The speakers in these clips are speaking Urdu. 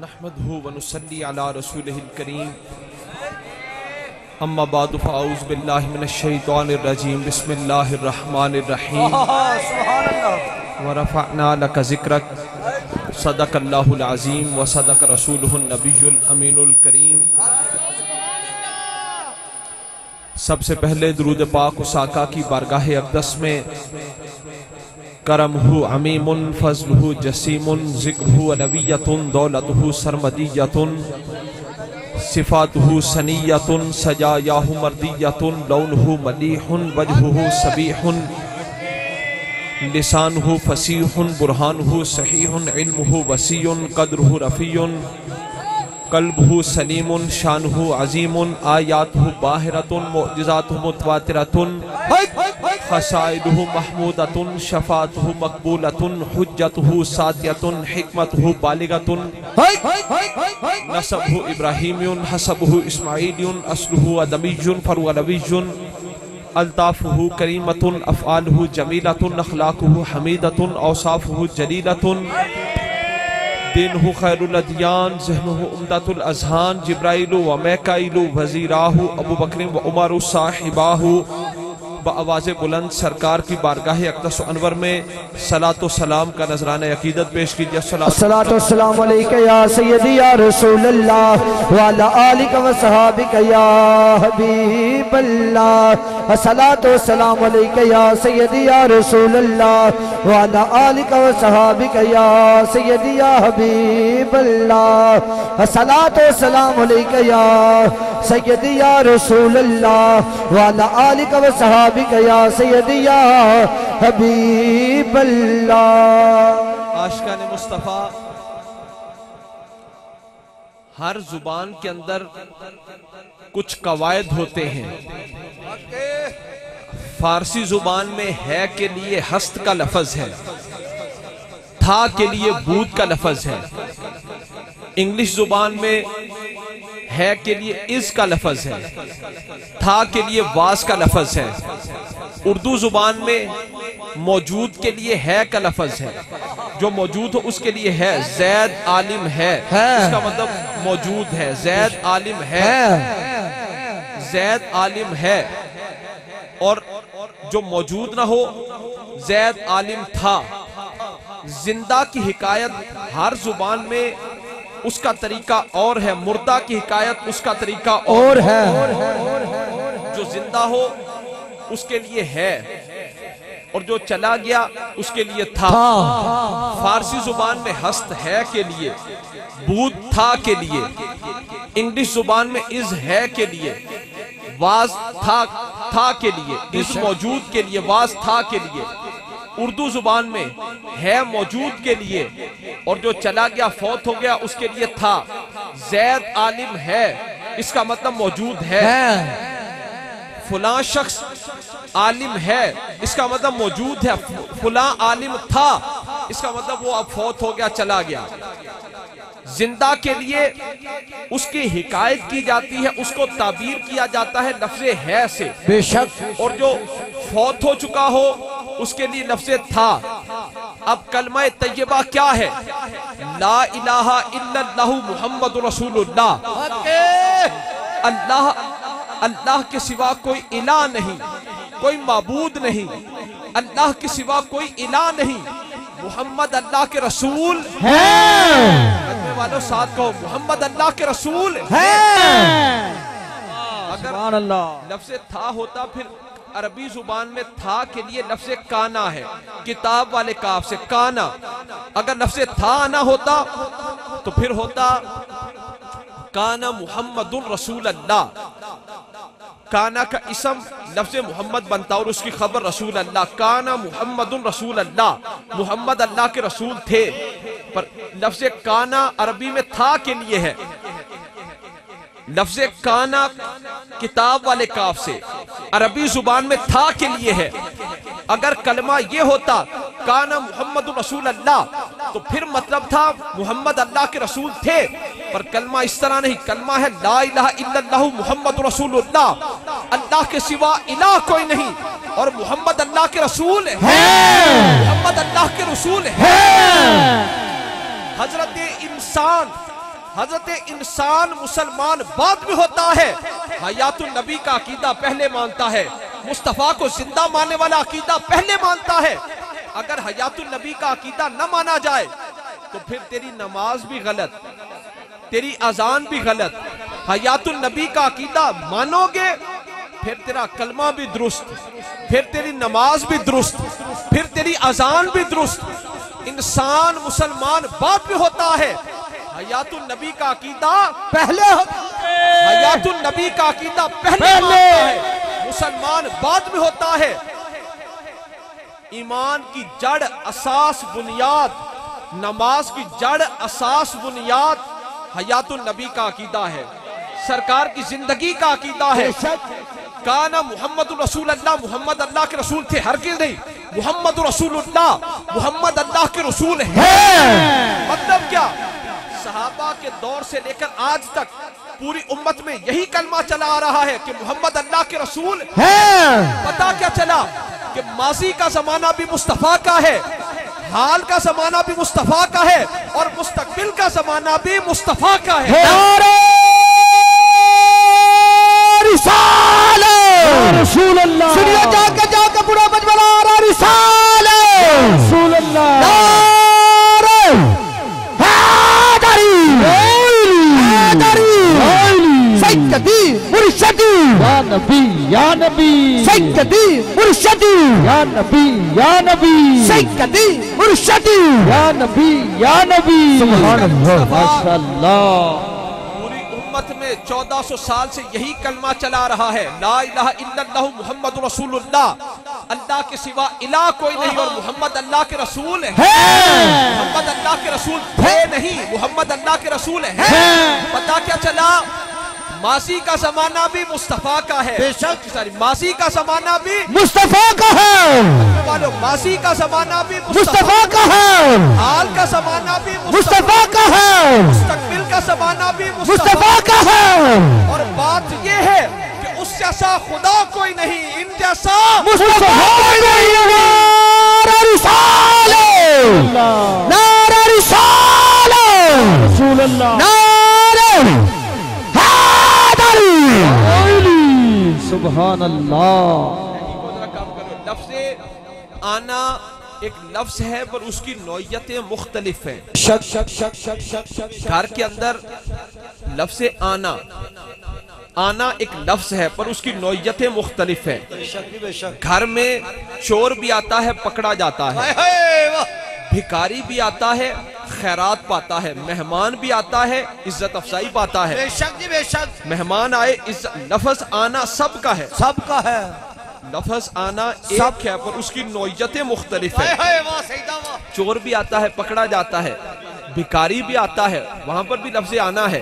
نحمده ونصلي على رسوله الكريم اما بعد فاعوذ باللہ من الشیطان الرجیم بسم اللہ الرحمن الرحیم ورفعنا لك ذکرک صدق اللہ العظیم وصدق رسولہ النبی الامین الکریم۔ سب سے پہلے درود پاک اس آقا کی بارگاہ اقدس میں کرمہ عمیم فضلہ جسیم ذکرہ علویۃ دولتہ سرمدیۃ صفاتہ سنیۃ سجایاہ مردیۃ لونہ ملیح وجہہ صبیح لسانہ فصیح برہانہ صحیح علمہ وسیع قدرہ رفیع قلبہ سلیم شانہ عظیم آیاتہ باہرۃ معجزاتہ متواترۃ خصائلہ محمودۃ شفاعتہ مقبولۃ حجتہ ساطعۃ حکمتہ بالغۃ نسبہ ابراہیمی حسبہ اسماعیلی اصلہ ادمی فرعلوی الطافہ کریمۃ افعالہ جمیلۃ اخلاقہ حمیدۃ اوصافہ جلیلۃ دینہ خیر الادیان ذہنہ عمدۃ الاذہان جبرائیل و میکائیل وزیراہ ابو بکر و عمر صاحباہ بآواز بلند سرکار کی بارگاہ اقدس و انور میں صلاۃ و سلام کا نذرانہ عقیدت پیش کیجئے۔ الصلاۃ والسلام علیکہ یا سیدی یا رسول اللہ وعلی آلک و صحابک یا حبیب اللہ۔ الصلاۃ والسلام علیکہ یا سیدی یا رسول اللہ وعلی آلک و صحابک یا سیدی یا حبیب اللہ۔ الصلاۃ والسلام علیکہ یا سیدی یا رسول اللہ وعلی آلک و صحابک یا سیدی یا حبیب اللہ۔ عاشقان مصطفیٰ، ہر زبان کے اندر کچھ قواعد ہوتے ہیں۔ فارسی زبان میں ہے کے لیے ہست کا لفظ ہے، تھا کے لیے بود کا لفظ ہے۔ انگلش زبان میں ہے کے لیے از کا لفظ ہے، تھا کے لیے واز کا لفظ ہے۔ اردو زبان میں موجود کے لیے ہے کا لفظ ہے، جو موجود ہو اس کے لیے ہے۔ زید عالم ہے، اس کا مطلب موجود ہے۔ زید عالم ہے، زید عالم ہے۔ اور جو موجود نہ ہو، زید عالم تھا۔ زندہ کی حکایت ہر زبان میں اس کا طریقہ اور ہے، مردہ کی حکایت اس کا طریقہ اور ہے۔ جو زندہ ہو اس کے لیے ہے، اور جو چلا گیا اس کے لیے تھا۔ فارسی زبان میں ہست ہے کے لیے، بود تھا کے لیے۔ انگلش زبان میں از ہے کے لیے، واز تھا کے لیے، از موجود کے لیے، واز تھا کے لیے۔ اردو زبان میں ہے موجود کے لیے، اور جو چلا گیا فوت ہو گیا اس کے لیے تھا۔ زید عالم ہے، اس کا مطلب موجود ہے۔ فلاں شخص عالم ہے، اس کا مطلب موجود ہے۔ فلاں عالم تھا، اس کا مطلب وہ اب فوت ہو گیا، چلا گیا۔ زندہ کے لیے اس کی حکایت کی جاتی ہے، اس کو تعبیر کیا جاتا ہے لفظ ہے سے، بے شک۔ اور جو فوت ہو چکا ہو اس کے لیے لفظ تھا۔ اب کلمہ طیبہ کیا ہے؟ لا الہ الا اللہ محمد رسول اللہ۔ اللہ کے سوا کوئی الہ نہیں، کوئی معبود نہیں، اللہ کے سوا کوئی الہ نہیں، محمد اللہ کے رسول ہے۔ کلمے والوں ساتھ کہو، محمد اللہ کے رسول ہے۔ اگر لفظ تھا ہوتا پھر عربی زبان میں تھا کے لیے لفظ کانا ہے، کتاب والے کاف سے کانا۔ اگر لفظ تھا نہ ہوتا تو پھر ہوتا کانا محمد رسول اللہ۔ کانا کا اسم لفظ محمد بنتا اور اس کی خبر رسول اللہ۔ کانا محمد رسول اللہ، محمد اللہ کے رسول تھے۔ پر لفظ کانا عربی میں تھا کے لیے ہے، لفظ کانا کتاب والے کاف سے، عربی زبان میں تھا کے لیے ہے۔ اگر کلمہ یہ ہوتا کانا محمد رسول اللہ تو پھر مطلب تھا محمد اللہ کے رسول تھے، پر کلمہ اس طرح نہیں۔ کلمہ ہے لا الہ الا اللہ محمد رسول اللہ، اللہ کے سوا الہ کوئی نہیں، اور محمد اللہ کے رسول ہے، محمد اللہ کے رسول ہے۔ حضرت انسان حضرت انسان مسلمان بعد میں ہوتا ہے، حیات النبی کا عقیدہ پہلے مانتا ہے، مصطفیٰ کو زندہ ماننے والا عقیدہ پہلے مانتا ہے۔ اگر حیات النبی کا عقیدہ نہ مانا جائے تو پھر تیری نماز بھی غلط، تیری اذان بھی غلط۔ حیات النبی کا عقیدہ مانو گے پھر تیرا کلمہ بھی درست، پھر تیری نماز بھی درست، پھر تیری اذان بھی درست۔ انسان مسلمان بعد میں ہوتا ہے، حیات النبی کا عقیدہ پہلے ہوتا ہے، حیات النبی کا عقیدہ پہلے مانتا ہے، مسلمان بعد میں ہوتا ہے۔ ایمان کی جڑ اساس بنیاد، نماز کی جڑ اساس بنیاد حیات النبی کا عقیدہ ہے، سرکار کی زندگی کا عقیدہ ہے۔ کانا محمد رسول اللہ، محمد اللہ کے رسول تھے، ہرگز نہیں، محمد رسول اللہ، محمد اللہ کے رسول ہیں۔ مطلب کیا؟ صحابہ کے دور سے لے کر آج تک پوری امت میں یہی کلمہ چلا آ رہا ہے کہ محمد اللہ کے رسول ہیں۔ پتہ کیا چلا کہ ماضی کا زمانہ بھی مصطفیٰ کا ہے، حال کا زمانہ بھی مصطفیٰ کا ہے، اور مستقبل کا زمانہ بھی مصطفیٰ کا ہے۔ رسول اللہ سنیے، جا کے پورا مجمع آرہ رسالہ رسول اللہ نعرہ حیدری سیدی مرشدی یا نبی یا نبی، سیدی مرشدی یا نبی یا نبی، سیدی مرشدی یا نبی یا نبی۔ سبحان اللہ، ماشاءاللہ۔ امت میں 1400 سال سے یہی کلمہ چلا رہا ہے، لا الہ الا اللہ محمد رسول اللہ، اللہ کے سوا الہ کوئی نہیں، اور محمد اللہ کے رسول ہیں۔ محمد اللہ کے رسول تھے نہیں، محمد اللہ کے رسول ہیں۔ پتہ کیا چلا؟ ماضی کا زمانہ بھی مصطفیٰ کا ہے، ماضی کا زمانہ بھی مصطفیٰ کا ہے، ماضی کا زمانہ بھی مصطفیٰ کا ہے، حال کا زمانہ بھی مصطفیٰ کا ہے، مستقبل کا زمانہ بھی مصطفیٰ کا ہے۔ اور بات یہ ہے کہ اس جیسا خدا کوئی نہیں، ان جیسا مصطفیٰ کوئی نہیں۔ نعرہ رسالہ، نعرہ رسالہ رسول اللہ، نعرہ سبحان اللہ۔ لفظ آنا ایک لفظ ہے پر اس کی نوعیتیں مختلف ہیں۔ گھر کے اندر لفظ آنا، آنا ایک لفظ ہے پر اس کی نوعیتیں مختلف ہیں۔ گھر میں چور بھی آتا ہے، پکڑا جاتا ہے، بھکاری بھی آتا ہے، خیرات پاتا ہے، مہمان بھی آتا ہے، عزت افزائی پاتا ہے۔ بے شک جی بے شک، مہمان آئے، لفظ آنا سب کا ہے، سب کا ہے۔ لفظ آنا ایک ہے پر اس کی نوعیتیں مختلف ہیں۔ چور بھی آتا ہے، پکڑا جاتا ہے، بھکاری بھی آتا ہے، وہاں پر بھی لفظ آنا ہے۔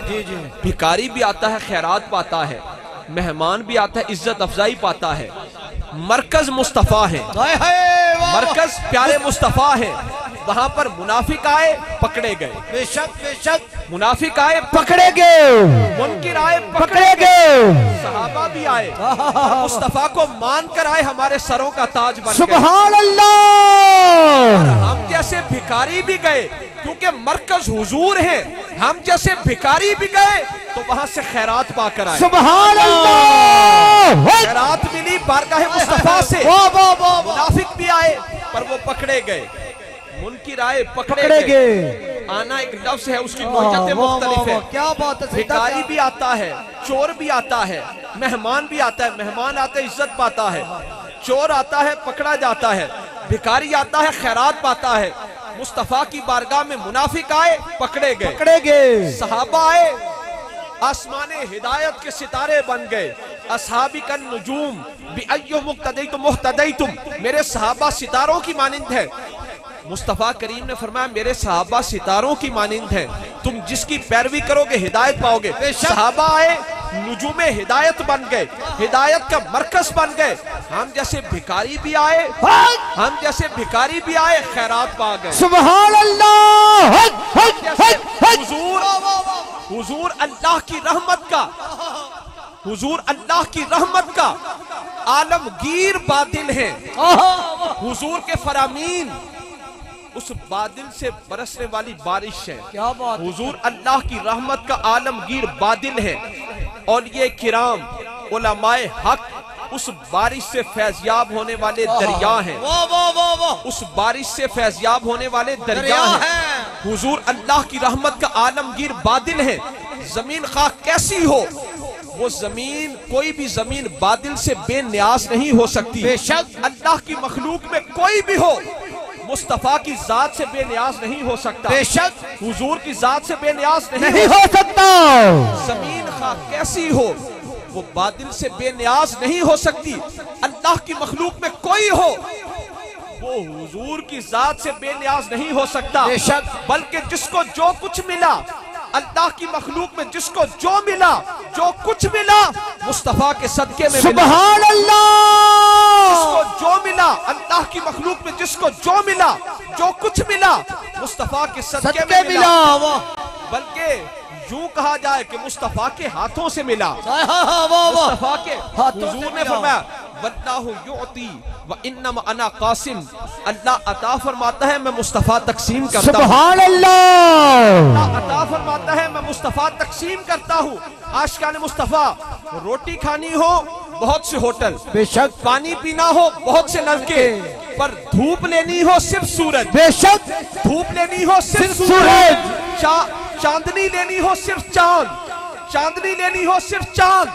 بھکاری بھی آتا ہے، خیرات پاتا ہے، مہمان بھی آتا ہے، عزت افزائی پاتا ہے۔ مرکز مصطفیٰ ہے، مرکز پیارے مصطفیٰ ہے، وہاں پر منافق آئے، پکڑے گئے۔ بے شک بے شک، منافق آئے، پکڑے گئے، منکر آئے، پکڑے گئے۔ صحابہ بھی آئے، مصطفیٰ کو مان کر آئے، ہمارے سروں کا تاج بن گئے۔ سبحان اللہ۔ ہم جیسے بھکاری بھی گئے کیونکہ مرکز حضور ہیں، ہم جیسے بھکاری بھی گئے تو وہاں سے خیرات پا کر آئے۔ سبحان اللہ۔ خیرات ملی بارگاہ مصطفیٰ سے۔ منافق بھی آئے پر وہ پکڑے گئے، منکر آئے، پکڑے گئے۔ آنا ایک لفظ ہے، اس کی نوعیتیں مختلف ہیں۔ کیا بات ہے، بھکاری بھی آتا ہے، چور بھی آتا ہے، مہمان بھی آتا ہے، مہمان آتا ہے، عزت پاتا ہے، چور آتا ہے، پکڑا جاتا ہے، بھکاری آتا ہے، خیرات پاتا ہے۔ مصطفیٰ کی بارگاہ میں منافق آئے، پکڑے گئے، پکڑے گئے۔ صحابہ آئے، آسمان ہدایت کے ستارے بن گئے۔ اصحابی کا نجوم بِأَيُّ مُقْتَدَيْتُمْ مُحْتَدَيْتُمْ، میرے صحابہ ستاروں کی مانند ہے۔ مصطفیٰ کریم نے فرمایا میرے صحابہ ستاروں کی مانند ہیں، تم جس کی پیروی کرو گے ہدایت پاؤ گے۔ صحابہ آئے، نجوم ہدایت بن گئے، ہدایت کا مرکز بن گئے۔ ہم جیسے بھکاری بھی آئے، ہم جیسے بھکاری بھی آئے، خیرات پا گئے۔ سبحان اللہ۔ حضور اللہ کی رحمت کا، حضور اللہ کی رحمت کا عالمگیر باطل ہیں۔ حضور کے فرامین اس بادل سے برسنے والی بارش ہے۔ کیا بات، حضور اللہ کی رحمت کا عالمگیر بادل ہے، اور یہ کرام علماء حق اس بارش سے فیضیاب ہونے والے دریا ہیں، اس بارش سے فیضیاب ہونے والے دریا ہیں۔ حضور اللہ کی رحمت کا عالمگیر بادل ہے۔ زمین خاک کیسی ہو، وہ زمین، کوئی بھی زمین بادل سے بے نیاز نہیں ہو سکتی۔ بے شک اللہ کی مخلوق میں کوئی بھی ہو مصطفیٰ کی ذات سے بے نیاز نہیں ہو سکتا، بے شک حضور کی ذات سے بے نیاز نہیں ہو سکتا۔ زمین خاک کیسی ہو، وہ بادل سے بے نیاز نہیں ہو سکتی۔ اللہ کی مخلوق میں کوئی ہو، وہ حضور کی ذات سے بے نیاز نہیں ہو سکتا، بے شک بلکہ جس کو جو کچھ ملا، اللہ کی مخلوق میں جس کو جو ملا، جو کچھ ملا، مصطفیٰ کے صدقے میں ملا۔ سبحان اللہ۔ جس کو جو ملا، اللہ کی مخلوق میں جس کو جو ملا، جو کچھ ملا، مصطفیٰ کے صدقے میں ملا۔ بلکہ یوں کہا جائے کہ مصطفیٰ کے ہاتھوں سے ملا، مصطفیٰ کے حضور نے فرمایا وَاللَّهُ يُعْطِي وَإِنَّمَا أَنَا قَاسِمٌ، اللہ عطا فرماتا ہے، میں مصطفیٰ تقسیم کرتا ہوں۔ سبحان اللہ۔ اللہ عطا فرماتا ہے، میں مصطفیٰ تقسیم کرتا ہوں۔ عاشقان مصطفیٰ، روٹی کھانی ہو بہت سے ہوٹل، بے شک پانی پینا ہو بہت سے نلکے، پر دھوپ لینی ہو صرف سورج، بے شک دھوپ لینی ہو صرف سورج، چاندنی لینی ہو صرف چاند، چاندنی لینی ہو صرف چاند،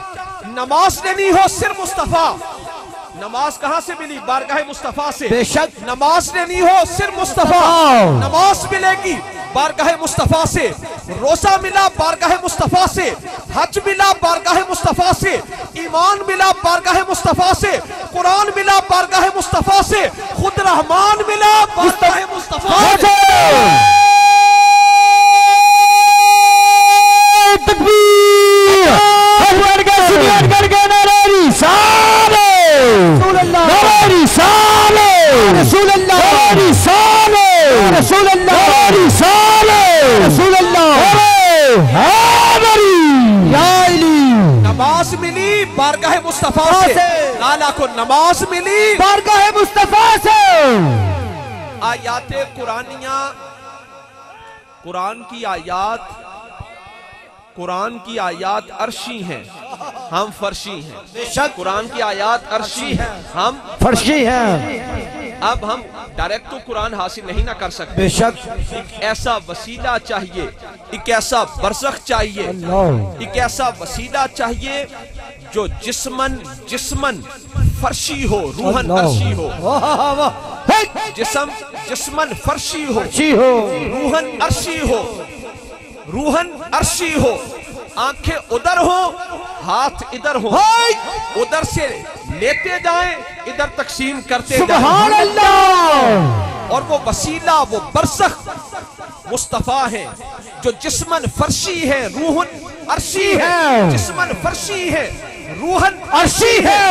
نماز لینی ہو صرف مصطفیٰ۔ نماز کہاں سے ملی؟ بارگاہ مصطفیٰ سے۔ بے شک نماز لینی ہو صرف مصطفیٰ، نماز ملے گی بارگاہ مصطفیٰ سے۔ روزہ ملا بارگاہ مصطفیٰ سے، حج ملا بارگاہ مصطفیٰ سے، ایمان ملا بارگاہ مصطفیٰ سے، قرآن ملا بارگاہ مصطفیٰ سے، خود رحمان ملا بارگاہ مصطفیٰ سے۔ تکبیر، اکبر کا سنیت کر کے نعرہ رسالت، رسول اللہ، نعرہ رسالت، رسول اللہ، نعرہ رسالت، رسول اللہ، نعرہ رسالت، رسول اللہ، حیدری یا علی۔ نماز ملی بارگاہ مصطفیٰ سے، لالا کو نماز ملی بارگاہ مصطفیٰ سے۔ آیات قرآنیہ، قرآن کی آیات عرشی ہیں، ہم فرشی ہیں۔ بے شک قرآن کی آیات عرشی ہیں، ہم فرشی ہیں۔ اب ہم ڈائریکٹ تو قرآن حاصل نہیں نہ کر سکتے، بے شک ایک ایسا وسیلہ چاہیے، ایک ایسا برزخ چاہیے، ایک ایسا وسیلہ چاہیے جو جسمن فرشی ہو، روحن عرشی ہو، جسمن فرشی ہو، روحن عرشی ہو، روحن عرشی ہو، آنکھیں ادھر ہو، ہاتھ ادھر ہو، ادھر سے لیتے جائیں، ادھر تقسیم کرتے جائیں۔ سبحان اللہ۔ اور وہ وسیلہ، وہ برزخ مصطفیٰ ہے جو جسمن فرشی ہے، روحن عرشی ہے، جسمن فرشی ہے، روحن عرشی ہے۔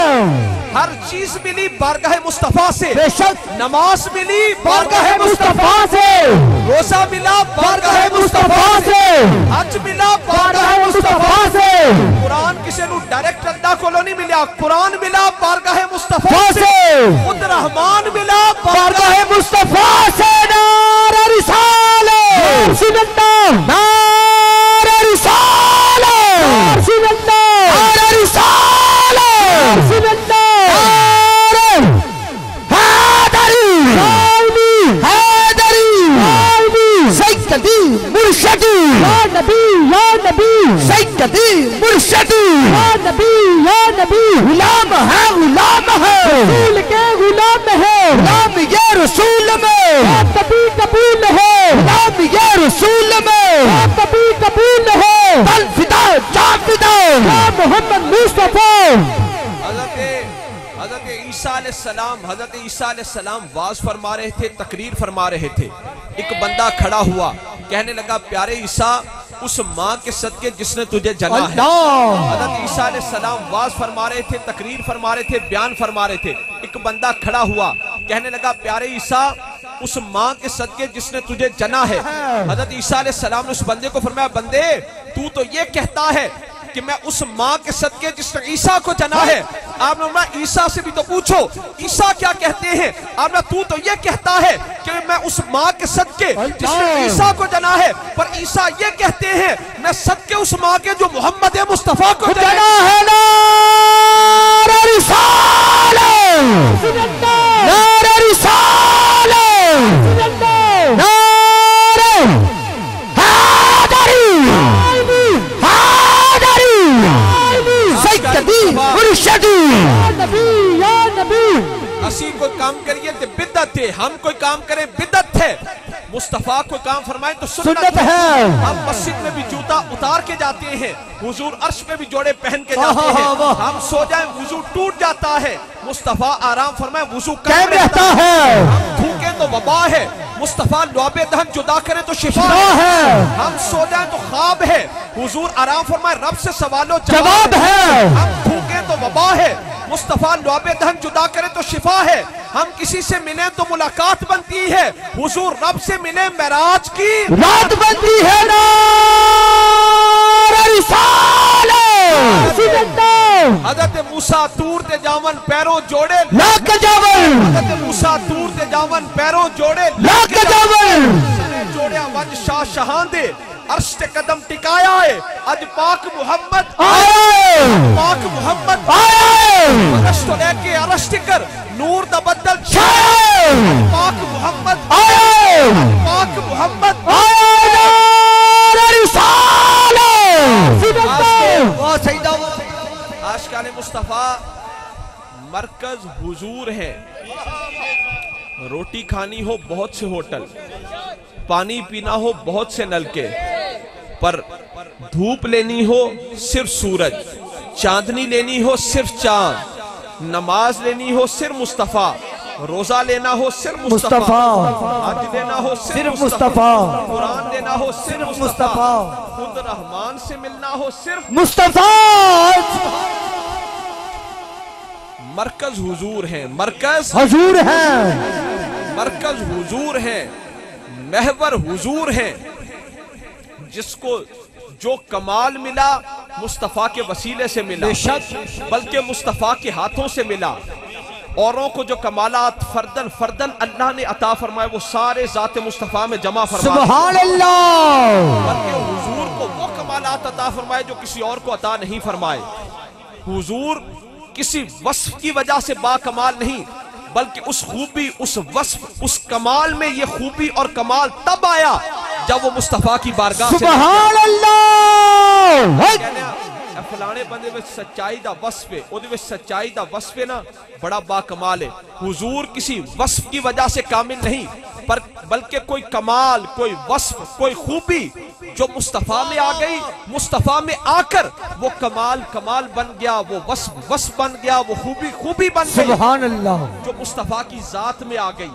ہر چیز ملی بارگاہ مصطفیٰ سے، بے شک نماز ملی بارگاہ مصطفیٰ سے، روزہ ملا بارگاہ مصطفیٰ سے، حج ملا بارگاہ مصطفیٰ سے، قرآن کسی نو ڈائریکٹ اللہ کو نہیں ملا، قرآن ملا بارگاہ مصطفیٰ سے، خود رحمان ملا بارگاہ مصطفیٰ سے۔ نعرہ رسالت، رسول اللہ، نعرہ رسالت، رسول اللہ، نعرہ رسالت، رسول اللہ، سیدی مرشدی یا نبی، یا نبی، سیدی مرشدی یا نبی، یا نبی، غلام ہے، غلام ہے، رسول کے غلام ہے، غلام یہ رسول میں، یا نبی قبول ہے، غلام یہ رسول میں، یا نبی قبول ہے، دل فدا جان فدا، یا محمد مصطفیٰ۔ حضرت عیسیٰ علیہ السلام واز فرما رہے تھے، تقریر فرما رہے تھے۔ ایک بندہ کھڑا ہوا، کہنے لگا پیارے عیسیٰ، اس ماں کے صدقے جس نے تجھے جنا ہے۔ حضرت عیسیٰ علیہ السلام واز فرما رہے تھے، تقریر فرما رہے تھے، بیان فرما رہے تھے۔ ایک بندہ کھڑا ہوا، کہنے لگا پیارے عیسیٰ، اس ماں کے صدقے جس نے تجھے جنا ہے۔ حضرت عیسیٰ علیہ السلام نے اس بندے کو فرمایا، بندے تو یہ کہتا ہے کہ میں اس ماں کے صدقے جس نے عیسیٰ کو جنا ہے. آپ نے فرمایا عیسیٰ سے بھی تو پوچھو عیسیٰ کیا کہتے ہیں. آپ نے تو یہ کہتا ہے کہ میں اس ماں کے صدقے جس نے عیسیٰ کو جنا ہے, پر عیسیٰ یہ کہتے ہیں میں صدقے اس ماں کے جو محمد مصطفیٰ کو جنا ہے. نعرہ رسالت, نعرہ رسالت, نعرہ حیدری, حیدری سیدی مرشدی یا نبی یا نبی. اسی کوئی کام کریے تو بدعت ہے, ہم کوئی کام کریں بدعت ہے. مصطفیٰ کوئی کام فرمائیں تو سنت ہے. ہم مسجد میں بھی جوتا اتار کے جاتے ہیں, حضور عرش میں بھی جوڑے پہن کے جاتے ہیں. ہم سو جائیں وضو ٹوٹ جاتا ہے, مصطفیٰ آرام فرمائیں وضو قائم رہتا ہے. ہم تھوکیں تو وبا ہے, مصطفیٰ لعاب دہن جدا کرے تو شفا ہے. ہم سو جائیں تو خواب ہے, حضور آرام فرمائیں رب سے سوال و جواب ہے. ہم تھوکیں تو وبا ہے, مصطفیٰ لعاب دہن جدا کرے تو شفا ہے. ہم کسی سے ملیں تو ملاقات بنتی ہے, حضور رب سے ملیں معراج کی رات بنتی ہے. نعرہ رسالت, حضرت موسیٰ تور تے جاون پیروں جوڑے لاکھ جاول, حضرت موسیٰ تور تے جاون پیروں جوڑے لاکھ جاول, جوڑیا وج شاہ شہاں دے عرش تے قدم ٹکایا ہے. اج پاک محمد آئے, پاک محمد آئے, عرش تو لے کے عرش ٹکر نور دا بدل چھائے, پاک محمد آئے, پاک محمد آئے. نعرہ رسالت, عاشقان مصطفیٰ مرکز حضور ہے. روٹی کھانی ہو بہت سے ہوٹل, پانی پینا ہو بہت سے نلکے, پر دھوپ لینی ہو صرف سورج, چاندنی لینی ہو صرف چاند, نماز لینی ہو صرف مصطفیٰ, روزہ لینا ہو صرف مصطفیٰ, حج لینا ہو صرف مصطفیٰ, قرآن لینا ہو صرف مصطفیٰ, خود رحمان سے ملنا ہو صرف مصطفیٰ. مرکز حضور ہیں, مرکز حضور ہیں, مرکز حضور ہیں, محور حضور ہیں. جس کو جو کمال ملا مصطفیٰ کے وسیلے سے ملا, بلکہ مصطفیٰ کے ہاتھوں سے ملا. اوروں کو جو کمالات فردن فردن اللہ نے عطا فرمائے وہ سارے ذات مصطفیٰ میں جمع فرمائے. سبحان اللہ. بلکہ حضور کو وہ کمالات عطا فرمائے جو کسی اور کو عطا نہیں فرمائے. حضور کسی وصف کی وجہ سے با کمال نہیں, بلکہ اس خوبی, اس وصف, اس کمال میں یہ خوبی اور کمال تب آیا جب وہ مصطفیٰ کی بارگاہ سے. سبحان اللہ. فلانے بندے میں سچائی دا وصف ہے, وہ دے سچائی دا وصف ہے نا, بڑا با کمال ہے. حضور کسی وصف کی وجہ سے کامل نہیں, بلکہ کوئی کمال, کوئی وصف, کوئی خوبی جو مصطفیٰ میں آ گئی, مصطفیٰ میں آ کر وہ کمال کمال بن گیا, وہ وصف وصف بن گیا, وہ خوبی خوبی بن گئی. سبحان اللہ. جو مصطفیٰ کی ذات میں آ گئی,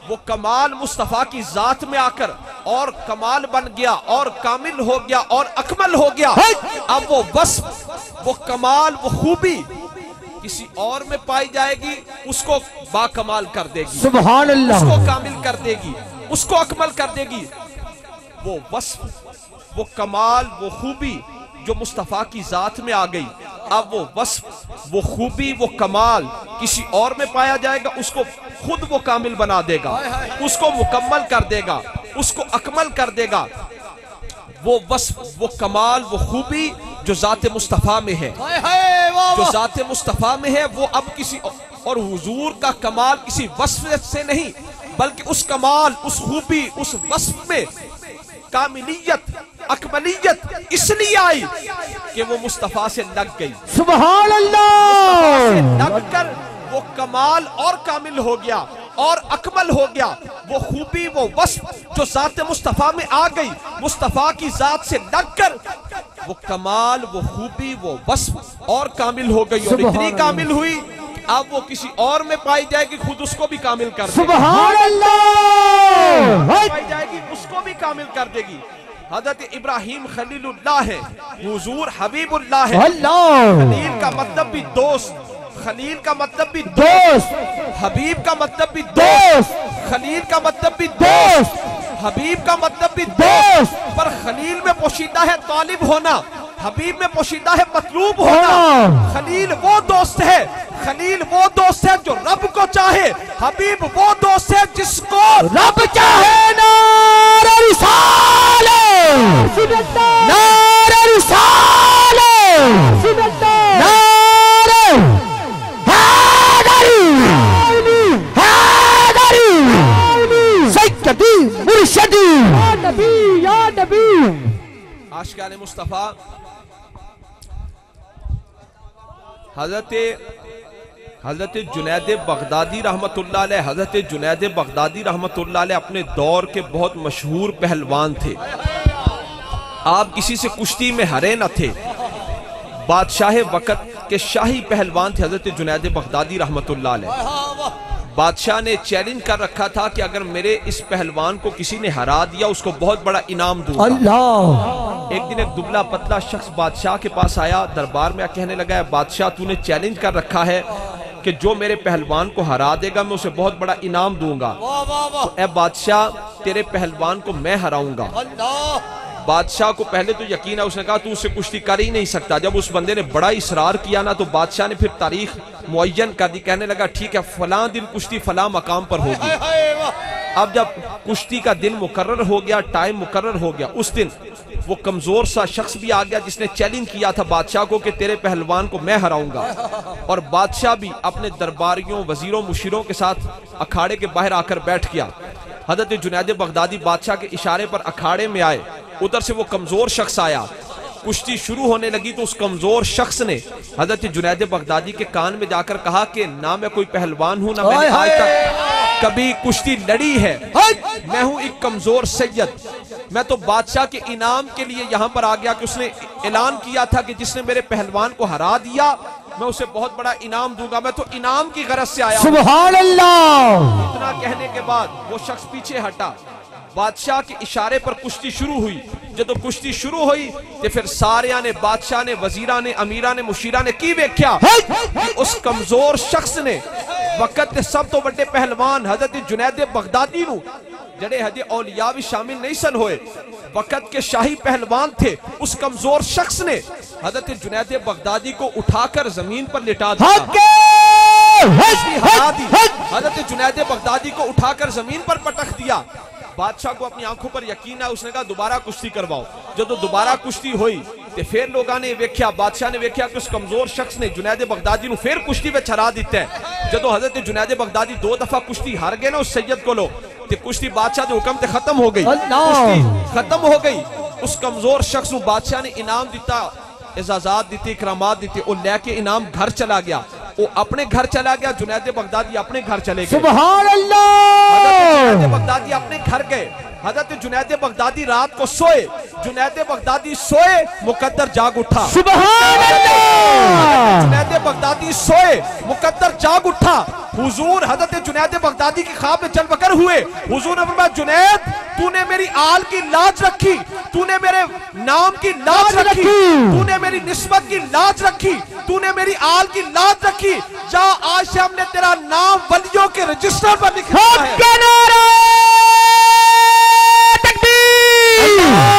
وہ کمال مصطفیٰ کی ذات میں آ کر اور کمال بن گیا اور کامل ہو گیا اور اکمل ہو گیا. اب وہ وصف, وہ کمال, وہ خوبی کسی اور میں پائی جائے گی, اس کو با کمال کر دے گی, سبحان اللہ, اس کو کامل کر دے گی, اس کو اکمل کر دے گی. وہ وصف, وہ کمال, وہ خوبی جو مصطفیٰ کی ذات میں آ گئی, اب وہ وصف, وہ خوبی, وہ کمال کسی اور میں پایا جائے گا, اس کو خود وہ کامل بنا دے گا, اس کو مکمل کر دے گا, اس کو اکمل کر دے گا. وہ وصف, وہ کمال, وہ خوبی جو ذات مصطفیٰ میں ہے, جو ذات مصطفیٰ میں ہے, وہ اب کسی اور حضور کا کمال کسی وصف سے نہیں, بلکہ اس کمال, اس خوبی, اس وصف میں کاملیت, اکملیت اس لیے آئی کہ وہ مصطفیٰ سے لگ گئی. سبحان اللہ. مصطفیٰ سے لگ کر وہ کمال اور کامل ہو گیا اور اکمل ہو گیا. وہ خوبی, وہ وصف جو ذات مصطفیٰ میں آ گئی, مصطفیٰ کی ذات سے لگ کر وہ کمال, وہ خوبی, وہ وصف اور کامل ہو گئی, اور اتنی کامل ہوئی اب وہ کسی اور میں پائی جائے گی, خود اس کو بھی کامل کر دے گی. سبحان اللہ. پائی جائے گی, اس کو بھی کامل کر دے گی. حضرت ابراہیم خلیل اللہ ہے, حضور حبیب اللہ ہے. خلیل کا مطلب بھی دوست, خلیل کا مطلب بھی دوست, حبیب کا مطلب بھی دوست, خلیل کا مطلب بھی دوست, حبیب کا مطلب بھی دوست. پر خلیل میں پوشیدہ ہے طالب ہونا, حبیب میں پوشیدہ ہے مطلوب ہونا. خلیل وہ دوست ہے، خلیل وہ دوست ہے جو رب کو چاہے. حبیب وہ دوست ہے جس کو رب چاہے. نعرہ رسالت، نعرہ رسالت، نعرہ حیدری، حیدری، سیدی مرشدی یا نبی یا نبی. عاشقان مصطفیٰ، حضرت جنید بغدادی رحمت اللہ علیہ، حضرت جنید بغدادی رحمت اللہ علیہ اپنے دور کے بہت مشہور پہلوان تھے. آپ کسی سے کشتی میں ہرے نہ تھے. بادشاہ وقت کے شاہی پہلوان تھے حضرت جنید بغدادی رحمت اللہ علیہ. بادشاہ نے چیلنج کر رکھا تھا کہ اگر میرے اس پہلوان کو کسی نے ہرا دیا اس کو بہت بڑا انعام دوں گا. اللہ. ایک دن ایک دبلا پتلا شخص بادشاہ کے پاس آیا، دربار میں کہنے لگا ہے بادشاہ تو نے چیلنج کر رکھا ہے کہ جو میرے پہلوان کو ہرا دے گا میں اسے بہت بڑا انعام دوں گا. تو اے بادشاہ تیرے پہلوان کو میں ہراؤں گا. بادشاہ کو پہلے تو یقین ہے، اس نے کہا تو اس سے کشتی کر ہی نہیں سکتا. جب اس بندے نے بڑا اصرار کیا نا تو بادشاہ نے پھر تاریخ معین کر دی. کہنے لگا ٹھیک ہے فلاں دن کشتی فلاں مقام پر ہوگی. اب جب کشتی کا دن مقرر ہو گیا، ٹائم مقرر ہو گیا، اس دن وہ کمزور سا شخص بھی آ گیا جس نے چیلنج کیا تھا بادشاہ کو کہ تیرے پہلوان کو میں ہراؤں گا. اور بادشاہ بھی اپنے درباریوں، وزیروں، مشیروں کے ساتھ اکھاڑے کے باہر آ کر بیٹھ گیا. حضرت جنید بغدادی بادشاہ کے اشارے پر اکھاڑے میں آئے. ادھر سے وہ کمزور شخص آیا. کشتی شروع ہونے لگی تو اس کمزور شخص نے حضرت جنید بغدادی کے کان میں جا کر کہا کہ نہ میں کوئی پہلوان ہوں، نہ میں نے آج تک کبھی کشتی لڑی ہے. میں ہوں ایک کمزور سید. میں تو بادشاہ کے انعام کے لیے یہاں پر آ گیا کہ اس نے اعلان کیا تھا کہ جس نے میرے پہلوان کو ہرا دیا میں اسے بہت بڑا انعام دوں گا. میں تو انعام کی غرض سے آیا ہوں. سبحان اللہ. اتنا کہنے کے بعد وہ شخص پیچھے ہٹا. بادشاہ کے اشارے پر کشتی شروع ہوئی. جب کشتی شروع ہوئی تو پھر ساریاں نے، بادشاہ نے، وزیران نے، امیران نے، مشیران نے کی ویکھیا کہ اس کمزور شخص نے وقت سب تو بڑے پہلوان حضرت جنید بغدادی نو جڑے حضرت اولیاء بھی شامل نہیں سن ہوئے، وقت کے شاہی پہلوان تھے، اس کمزور شخص نے حضرت جنید بغدادی کو اٹھا کر زمین پر لٹا دیا. حضرت جنید بغدادی کو اٹھا کر زمین پر پٹک دیا. بادشاہ کو اپنی آنکھوں پر یقین ہے، اس نے کہا دوبارہ کشتی کرواؤ. جب دوبارہ کشتی ہوئی تو پھر لوگاں نے ویکھیا، بادشاہ نے ویکھیا کہ اس کمزور شخص نے جنید بغدادی نو پھر کشتی پہ چھڑا دیتا ہے. جب حضرت جنید بغدادی 2 دفعہ کشتی ہار گئے نا اس سید کو لو تو کشتی بادشاہ دے حکم تے ختم ہو گئی. کشتی ختم ہو گئی. اس کمزور شخص نو بادشاہ نے انعام دیتا، اعزازات دیتی، اکرامات دیتی. وہ لے کے انعام گھر چلا گیا. وہ اپنے گھر چلا گیا. جنید بغدادی اپنے گھر چلے گئے. سبحان اللہ. حضرت جنید بغدادی اپنے گھر گئے. حضرت جنید بغدادی رات کو سوئے. جنید بغدادی سوئے، مقدر جاگ اٹھا. سبحان اللہ. جنید بغدادی سوئے، مقدر جاگ اٹھا. حضور حضرت جنید بغدادی کی خواب میں جلوہ گر ہوئے. حضور نے فرمایا جنید تو نے میری آل کی لاج رکھی، تو نے میرے نام کی لاج رکھی، تو نے میری نسبت کی لاج رکھی، تو نے میری آل کی لاج رکھی. جا آج سے ہم نے تیرا نام ولیوں کے رجسٹر پر لکھ دیا ہے.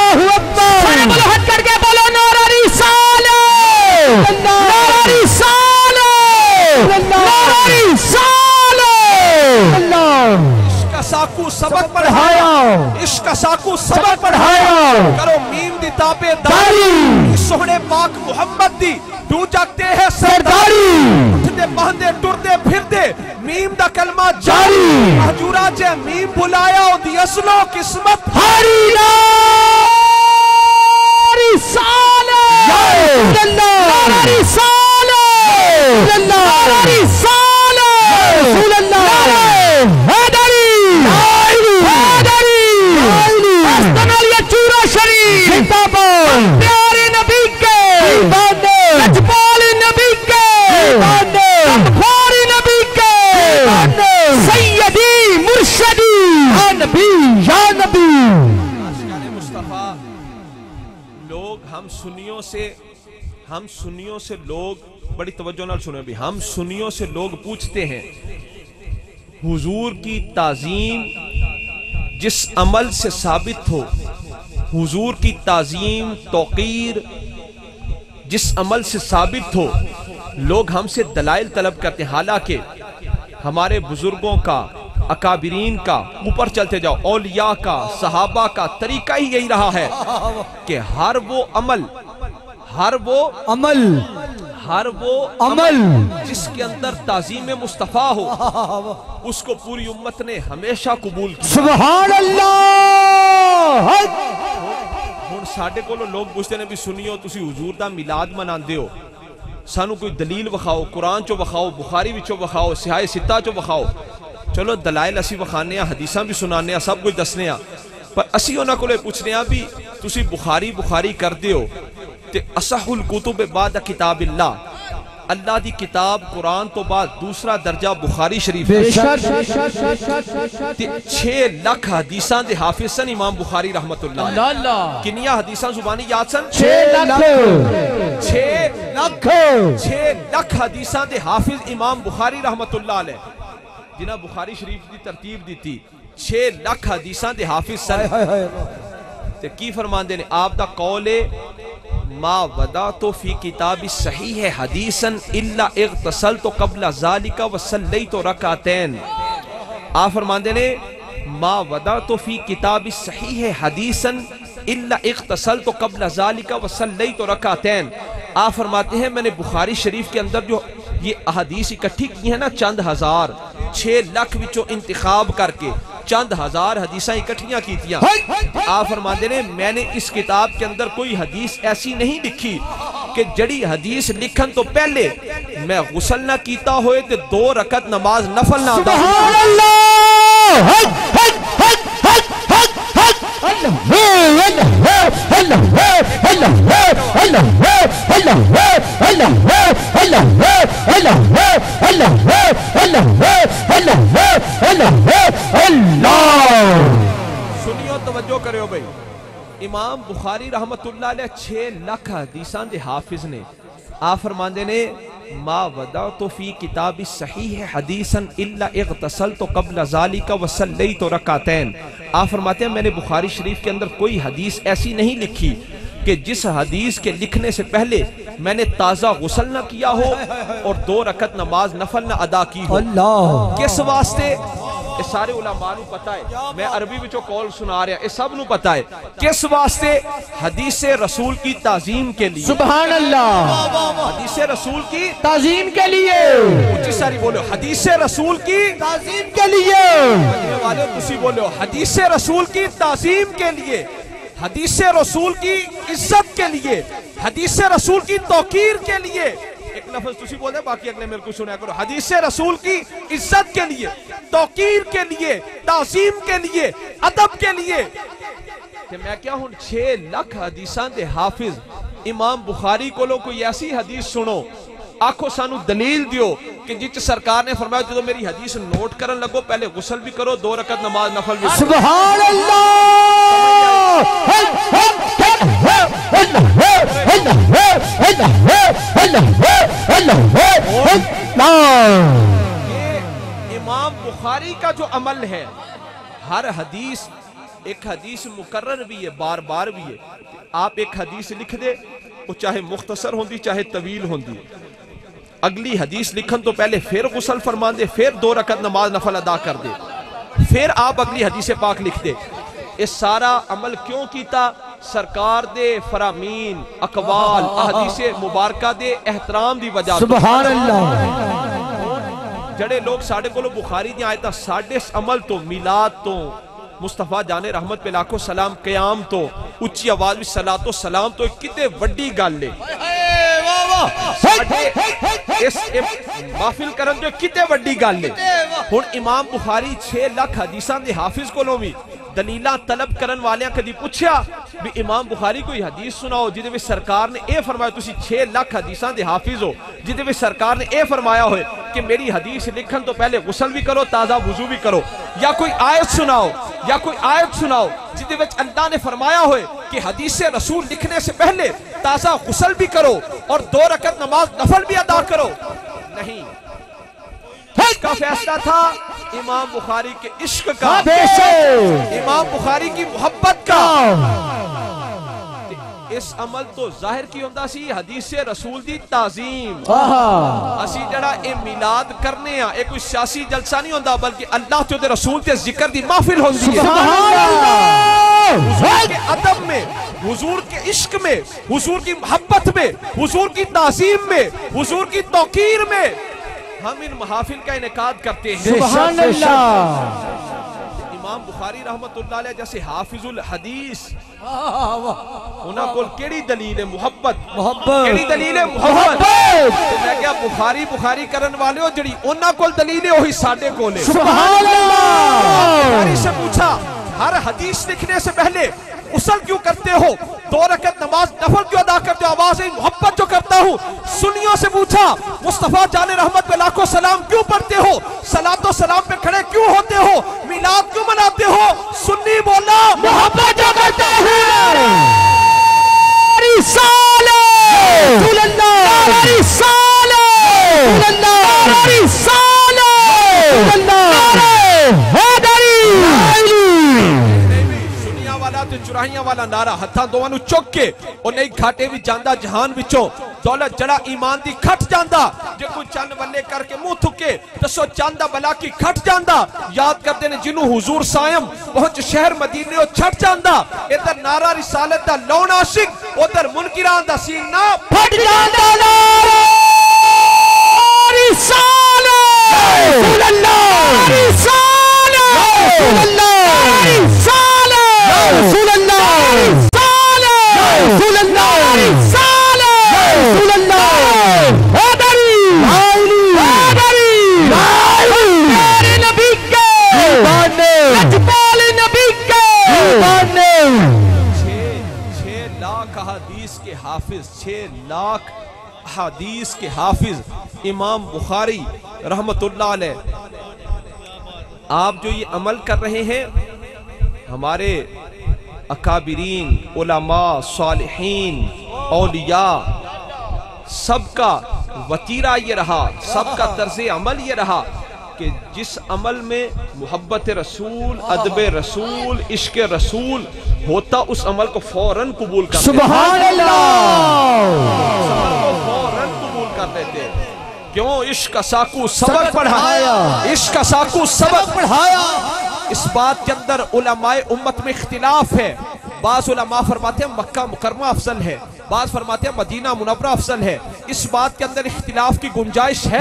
اللہ اکبر. بولو ہاتھ کر کے بولو نعرہ رسالت، نعرہ رسالت، نعرہ رسالت. اللہ. عشق کا ساکو سبق پڑھایا، عشق کا ساکو سبق پڑھایا. کرو میم دی تابے داری، سوہنے پاک محمد دی ڈو جاگتے ہیں سرداری. اٹھتے بہندے ٹردے پھردے میم دا کلمہ جاری. محجورہ جے میم بلایا او دی اصلو قسمت ہاری. رسالت، نعرہ رسالت، نعرہ رسالت، رسول اللہ. حیدری، حیدری، استنالیہ چورا شریف، پیارے نبی کے، لجپال نبی کے، غمخوار نبی کے، سیدی مرشدی یا نبی یا نبی. مصطفیٰ لوگ ہم سنیوں سے لوگ بڑی توجہ نال سنیں بھی، ہم سنیوں سے لوگ پوچھتے ہیں حضور کی تعظیم جس عمل سے ثابت ہو، حضور کی تعظیم، توقیر، جس عمل سے ثابت ہو لوگ ہم سے دلائل طلب کرتے ہیں، حالانکہ ہمارے بزرگوں کا، اکابرین کا، اوپر چلتے جاؤ، اولیاء کا، صحابہ کا طریقہ ہی یہی رہا ہے کہ ہر وہ عمل جس کے اندر تعظیم مصطفیٰ ہو اس کو پوری امت نے ہمیشہ قبول کیا۔ سبحان اللہ۔ ہن ساڈے کولوں لوگ پوچھتے ہیں بھی سنیو تسی حضور دا میلاد مناندے ہو، سانو کوئی دلیل وکھاؤ، قرآن چو وکھاؤ، بخاری وچوں وکھاؤ، صحیح ستہ چو وکھاؤ۔ چلو دلائل اسی وکھانے ہیں، حدیثاں بھی سنانے ہیں، سب کچھ دسنے ہیں، پر اسی انہاں کولے پوچھنے ہیں بھی تسی بخاری کردے ہو تے اصح الکتب بعد کتاب اللہ دی کتاب قرآن تو بعد دوسرا درجہ بخاری شریف ہے۔ 6 لاکھ حدیثاں دے حافظ سن امام بخاری رحمت اللہ علیہ۔ کنیا حدیثاں زبانی یاد سن؟ 6 لاکھ حدیثاں دے حافظ امام بخاری رحمت اللہ علیہ، جنہاں بخاری شریف دی ترتیب دیتی 6 لاکھ حدیثاں دے حافظ سن۔ تے کی فرماندے نے آپ دا قول ہے ما ودعت فی کتاب صحیح حدیثا الا اغتسلت قبل ذالک وصلیت رکعتین۔ آپ فرماندے نے ما ودعت فی کتاب صحیح حدیثا الا اغتسلت قبل ذالک وصلیت رکعتین۔ آپ فرماتے ہیں میں نے بخاری شریف کے اندر جو یہ احادیث اکٹھی کی ہیں نا، چند ہزار، 6 لاکھ وچوں انتخاب کر کے چند ہزار حدیثاں اکٹھیاں کیتیاں۔ آپ فرماتے ہیں میں نے اس کتاب کے اندر کوئی حدیث ایسی نہیں لکھی کہ جڑی حدیث لکھن تو پہلے میں غسل نہ کیتا ہوئے تے 2 رکعت نماز نفل نہ ادا سنیو توجہ کرو بھئی، امام بخاری رحمت اللہ علیہ 6 لاکھ حدیثاں دے حافظ نے۔ آپ فرماندے نے ما ودعت فی کتاب صحیح حدیثا الا اغتسلت قبل ذالک وصلیت رکعتین۔ آپ فرماتے ہیں میں نے بخاری شریف کے اندر کوئی حدیث ایسی نہیں لکھی کہ جس حدیث کے لکھنے سے پہلے میں نے تازہ غسل نہ کیا ہو اور 2 رکعت نماز نفل نہ ادا کی ہو۔ کس واسطے؟ یہ سارے علماء نو پتہ ہے، میں عربی وچوں قول سنا رہا، یہ سب نو پتہ ہے کس واسطے؟ حدیث رسول کی تعظیم کے لیے۔ سبحان اللہ۔ حدیث رسول کی تعظیم کے لیے، اونچی ساری بولو، حدیث رسول کی تعظیم کے لیے، مدینے والے تسی بولو، حدیث رسول کی تعظیم کے لیے، حدیث رسول کی عزت کے لیے، حدیث رسول کی توقیر کے لیے۔ ایک لفظ تسی بول دے، باقی اگلے میرے کو سنیا کرو۔ حدیث رسول کی عزت کے لیے، توقیر کے لیے، تعظیم کے لیے، ادب کے لیے۔ کہ میں کیا ہوں 6 لاکھ حدیثاں دے حافظ امام بخاری کو لو کوئی ایسی حدیث سنو، آنکھوں سانو دلیل دیو کہ جس سرکار نے فرمایا جو میری حدیث نوٹ کرن لگو پہلے غسل بھی کرو، 2 رکعت نماز نفل بھی۔ سبحان اللہ۔ یہ امام بخاری کا جو عمل ہے، ہر حدیث ایک حدیث مکرر بھی ہے، بار بار بھی ہے۔ آپ ایک حدیث لکھ دے، وہ چاہے مختصر ہوندی چاہے طویل ہوندی، اگلی حدیث لکھن تو پہلے پھر غسل فرمان دے، پھر 2 رکعت نماز نفل ادا کر دے، پھر آپ اگلی حدیث پاک لکھ دے۔ اس سارا عمل کیوں کیتا؟ سرکار دے فرامین، اقوال، احادیث مبارکہ دے احترام دی وجہ۔ سبحان اللہ۔ جڑے لوگ ساڑھے کو بخاری دی آیتا ساڑھے عمل تو، میلاد تو، مصطفیٰ جان رحمت پہ لاکھوں سلام، قیام تو، اچھی آواز بھی صلاۃ و سلام تو، کتے وڈی گل لے اس محفل کرن جو کتے وڈی گل لے۔ ہن امام بخاری 6 لاکھ حدیثاں دے حافظ کو لو بھی دلیلہ طلب کرن والیاں کدی پوچھیا بھی امام بخاری کوئی حدیث سناؤ جدے میں سرکار نے اے فرمایا تسی 6 لاکھ حدیثاں دے حافظ ہو، جدے میں سرکار نے اے فرمایا ہوئے کہ میری حدیث لکھن تو پہلے غسل بھی کرو، تازہ وضو بھی کرو، یا کوئی آیت سناؤ، یا کوئی آیت سناؤ جدے وچ اللہ نے فرمایا ہوئے کہ حدیث رسول لکھنے سے پہلے تازہ غسل بھی کرو اور 2 رکعت نماز نفل بھی ادا کرو؟ نہیں، اس کا فیصلہ تھا امام بخاری کے عشق کا، امام بخاری کی محبت کا۔ اس عمل تو ظاہر کی ہوندہ سی حدیث رسول دی تعظیم اسی جڑا اے میلاد کرنے ہیں اے کوئی سیاسی جلسہ نہیں ہوندہ بلکہ اللہ تو دے رسول دے ذکر دی محفل ہوندی ہے حضور کے ادب میں حضور کے عشق میں حضور کی محبت میں حضور کی تعظیم میں حضور کی توقیر میں ہم ان محافل کا انعقاد کرتے ہیں سبحان اللہ امام بخاری رحمت اللہ علیہ جیسے حافظ الحدیث انہاں کول کیڑی دلیل ہے محبت کیڑی دلیل ہے محبت تو میں کیا بخاری کرن والے ہو جڑی انہاں کول دلیل ہے وہی ساڈے کول ہے سبحان اللہ بخاری سے پوچھا ہر حدیث لکھنے سے پہلے غسل کیوں کرتے ہو 2 رکعت نماز نفل کیوں ادا کرتے ہو آواز محبت جو کرتا ہوں سنیوں سے پوچھا مصطفیٰ جان رحمت پہ لاکھوں سلام کیوں پڑھتے ہو صلاۃ و سلام پہ کھڑے کیوں ہوتے ہو میلاد کیوں مناتے ہو سنی بولا محبت جو کرتا ہوں رسالہ رسول اللہ رسالہ رسول اللہ رسالہ رسول اللہ حیدری تے چرائیاں والا نعرہ ہتھاں دوانو چک کے اور نہیں گھاٹے بھی جاندہ جہان بچوں دولت جڑا ایمان دی کھٹ جاندہ جو کوئی چند بلے کر کے منہ تھکے تسو چاندہ بلا کی کھٹ جاندہ یاد کرتے نے جنہوں حضور سائم پہنچ شہر مدینے اور چھٹ جاندہ ادھر نعرہ رسالت دا لون عاشق ادھر منکران دا سینہ پھٹ جاندہ نعرہ رسالہ رسول اللہ رسالہ رسول اللہ رسالہ رسول اللہ رسول اللہ رسول اللہ حیدری حیدری پیارے نبی کے لجپال نبی کے 6 لاکھ حدیث کے حافظ 6 لاکھ حدیث کے حافظ امام بخاری رحمت اللہ علیہ آپ جو یہ عمل کر رہے ہیں ہمارے اکابرین علماء صالحین اولیاء سب کا وتیرہ یہ رہا سب کا طرز عمل یہ رہا کہ جس عمل میں محبت رسول ادب رسول عشق رسول ہوتا اس عمل کو فوراً قبول کرتے سبحان اللہ فوراً قبول کر دیتے کیوں عشق کا ساکو سبق پڑھایا عشق کا ساکو سبق پڑھایا اس بات کے اندر علماء امت میں اختلاف ہے بعض علماء فرماتے ہیں مکہ مکرمہ افضل ہے بعض فرماتے ہیں مدینہ منورہ افضل ہے اس بات کے اندر اختلاف کی گنجائش ہے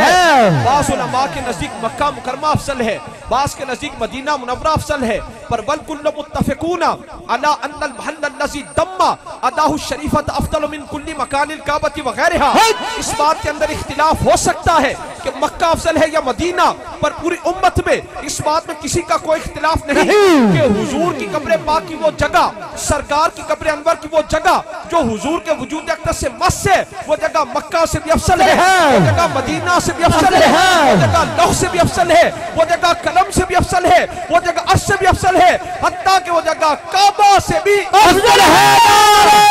بعض علماء کے نزدیک مکہ مکرمہ افضل ہے بعض کے نزدیک مدینہ منورہ افضل ہے پر بالکل متفقون علی ان المحل الذی دم اداہ الشریفت افضل من کل مکان الکعبۃ وغیرہ اس بات کے اندر اختلاف ہو سکتا ہے کہ مکہ افضل ہے یا مدینہ پر پوری امت میں اس بات میں کسی کا کوئی اختلاف نہیں کہ حضور کی قبر پاک کی وہ جگہ سرکار کی قبر انور کی وہ جگہ جو حضور کے وجود اقدس سے مس ہے وہ جگہ مکہ سے بھی افضل ہے وہ جگہ مدینہ سے بھی افضل ہے وہ جگہ لوح سے بھی افضل ہے وہ جگہ قلم سے بھی افضل ہے وہ جگہ عرش سے بھی افضل ہے حتیٰ کہ وہ جگہ کعبہ سے بھی افضل ہے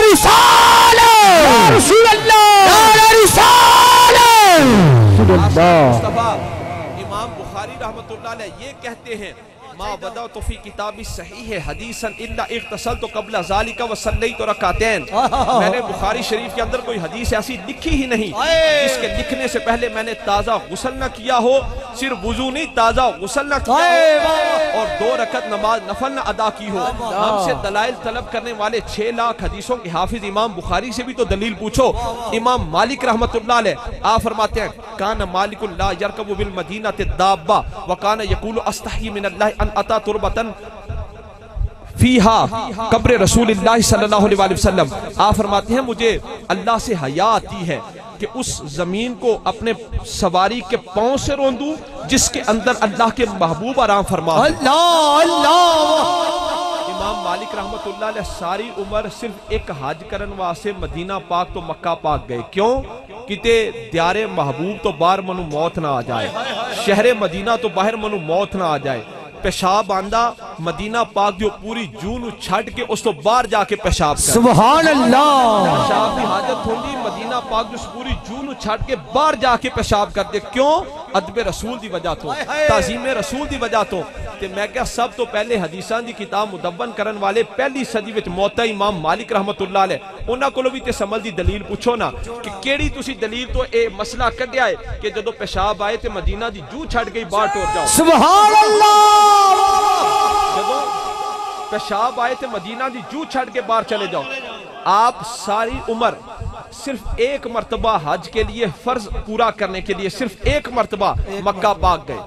رسالہ رسول اللہ رسالہ مصطفیٰ امام بخاری رحمت اللہ علیہ یہ کہتے ہیں ما بدأت فی کتابی صحیح حدیثا الا اغتسلت قبل ذالک وصلیت رکعتین میں نے بخاری شریف کے اندر کوئی حدیث ایسی لکھی ہی نہیں جس کے لکھنے سے پہلے میں نے تازہ غسل نہ کیا ہو صرف وضو نہیں تازہ غسل نہ کیا ہو اور 2 رکعت نماز نفل نہ ادا کی ہو ہم سے دلائل طلب کرنے والے 6 لاکھ حدیثوں کے حافظ امام بخاری سے بھی تو دلیل پوچھو امام مالک رحمت اللہ علیہ آپ فرماتے ہیں کان مالک لا یرکب بالمدینہ الدابہ وکان یقول استحی من اللہ ان اتا تربتن فیہا قبر رسول اللہ صلی اللہ علیہ وسلم آپ فرماتے ہیں مجھے اللہ سے حیا آتی ہے کہ اس زمین کو اپنے سواری کے پاؤں سے روندوں جس کے اندر اللہ کے محبوب آرام فرما امام مالک رحمت اللہ علیہ ساری عمر صرف ایک حج کرن واسے مدینہ پاک تو مکہ پاک گئے کیوں کتے دیار محبوب تو باہر منو موت نہ آ جائے شہر مدینہ تو باہر منو موت نہ آ جائے پیشاب آندہ مدینہ پاک جو پوری جون چھڑ کے اس تو باہر جا کے پیشاب کر سبحان اللہ پیشاب کی حاجت ہوندی مدینہ پاک جو پوری جون چھڑ کے باہر جا کے پیشاب کر دے کیوں ادب رسول دی وجہ تو تعظیم رسول دی وجہ تو تے میں کہا سب تو پہلے حدیثان دی کتاب مدون کرن والے پہلی صدی وچ موتا امام مالک رحمت اللہ علیہ انہاں کولوں بھی تے سمل دی دلیل پوچھو نا کہ کیڑی تسی دلیل تو اے مسئلہ کڈیا ہے کہ جدوں پیشاب آئے تے مدینہ دی جو چھڑ گئی باہر ٹور جاؤ سبحان اللہ جدوں پیشاب آئے تے مدینہ دی جو چھڑ کے باہر چلے جاؤ آپ ساری عمر صرف ایک مرتبہ حج کے لیے فرض پورا کرنے کے لیے صرف ایک مرتبہ مکہ پاک گئے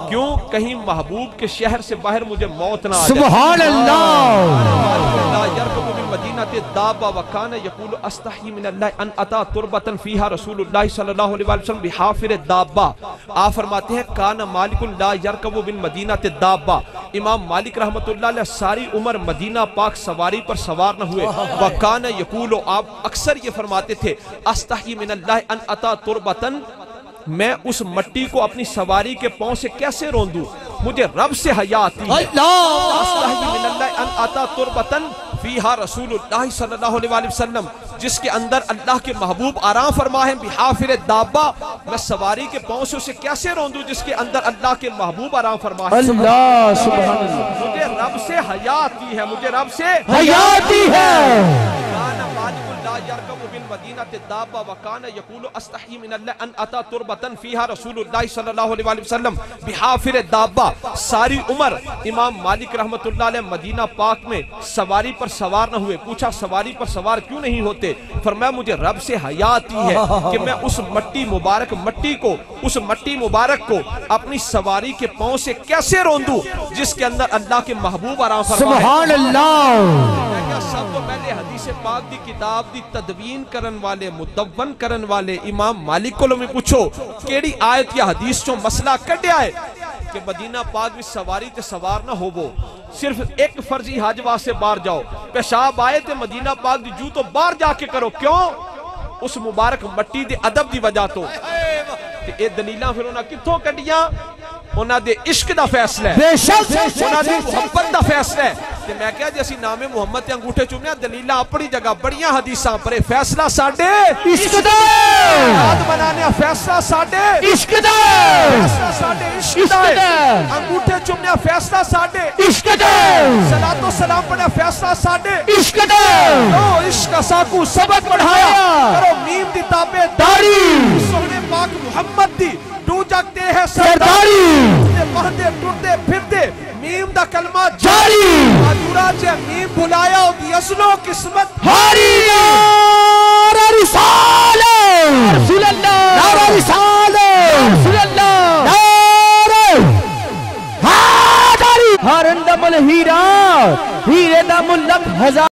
کیوں کہیں محبوب کے شہر سے باہر مجھے موت نہ آ جائے سبحان اللہ لا يركب بالمدینہ دابا وکان یقول استحی من اللہ ان اتا تربتا فیہا رسول اللہ صلی اللہ علیہ وسلم بحافر دابا آپ فرماتے ہیں کان مالک لا یرکب بالمدینہ دابا امام مالک رحمت اللہ علیہ ساری عمر مدینہ پاک سواری پر سوار نہ ہوئے وکان یقول آپ اکثر یہ فرماتے تھے استحی من اللہ ان اتا تربتا میں اس مٹی کو اپنی سواری کے پاؤں سے کیسے روندوں مجھے رب سے حیا آتی ہے استحی من اللہ ان اتا تربتا فیہا رسول اللہ صلی اللہ علیہ وسلم جس کے اندر اللہ کے محبوب آرام فرما ہے بحافر دابا میں سواری کے پاؤں سے اسے کیسے روندوں جس کے اندر اللہ کے محبوب آرام فرما ہے اللہ سبحان اللہ مجھے رب سے حیا آتی ہے مجھے رب سے حیا آتی ہے کان مالک لا یرکب بالمدینہ دابا وکان یقول استحی من اللہ ان اتا تربتا فیہا رسول اللہ صلی اللہ علیہ وسلم بحافر دابا ساری عمر امام مالک رحمت اللہ علیہ مدینہ پاک میں سواری پر سوار نہ ہوئے پوچھا سواری پر سوار کیوں نہیں ہوتے فرمایا مجھے رب سے حیا آتی ہے کہ میں اس مٹی مبارک کو اپنی سواری کے پاؤں سے کیسے روندوں جس کے اندر اللہ کے محبوب آرام فرما ہے سبحان اللہ سب تو پہلے حدیث پاک دی کتاب دی تدوین کرن والے مدون کرن والے امام مالک کو میں پوچھو کیڑی آیت یا حدیث چوں مسئلہ کڈیا ہے کہ مدینہ پاک میں سواری تے سوار نہ ہوو صرف ایک فرضی حج واسطے باہر جاؤ پیشاب آئے تے مدینہ پاک دی جو تو باہر جا کے کرو کیوں اس مبارک مٹی دے ادب دی وجہ تو اے دلیلاں پھر انہاں کتھوں کڈیاں انہاں دے عشق دا فیصلہ ہے بے شک انہاں دی محبت دا فیصلہ ہے کہ میں کہا جیسی نام محمد تے انگوٹھے چومنے دلیلہ اپنی جگہ بڑیاں حدیثاں پر فیصلہ ساڑھے عشق دا یاد بنانے فیصلہ ساڑھے عشق دا فیصلہ ساڑھے عشق دا انگوٹھے چومنے فیصلہ ساڑھے عشق دا صلاۃ و سلام پڑھنے فیصلہ ساڑھے عشق دا عشق ساکو سبق پڑھایا کرو میم دی تابع داری سونے پاک محمد دی ڈو جگتے ہیں سرداری بہتے ٹوٹتے پھرتے میم دا کلمہ جاری آدورا چے میم بلایا ہو دی اصلو قسمت ہاری نعرہ رسالہ رسول اللہ نعرہ رسالہ رسول اللہ نعرہ حیدری ہر اندم الہیرہ ہیرے دا ملک ہزار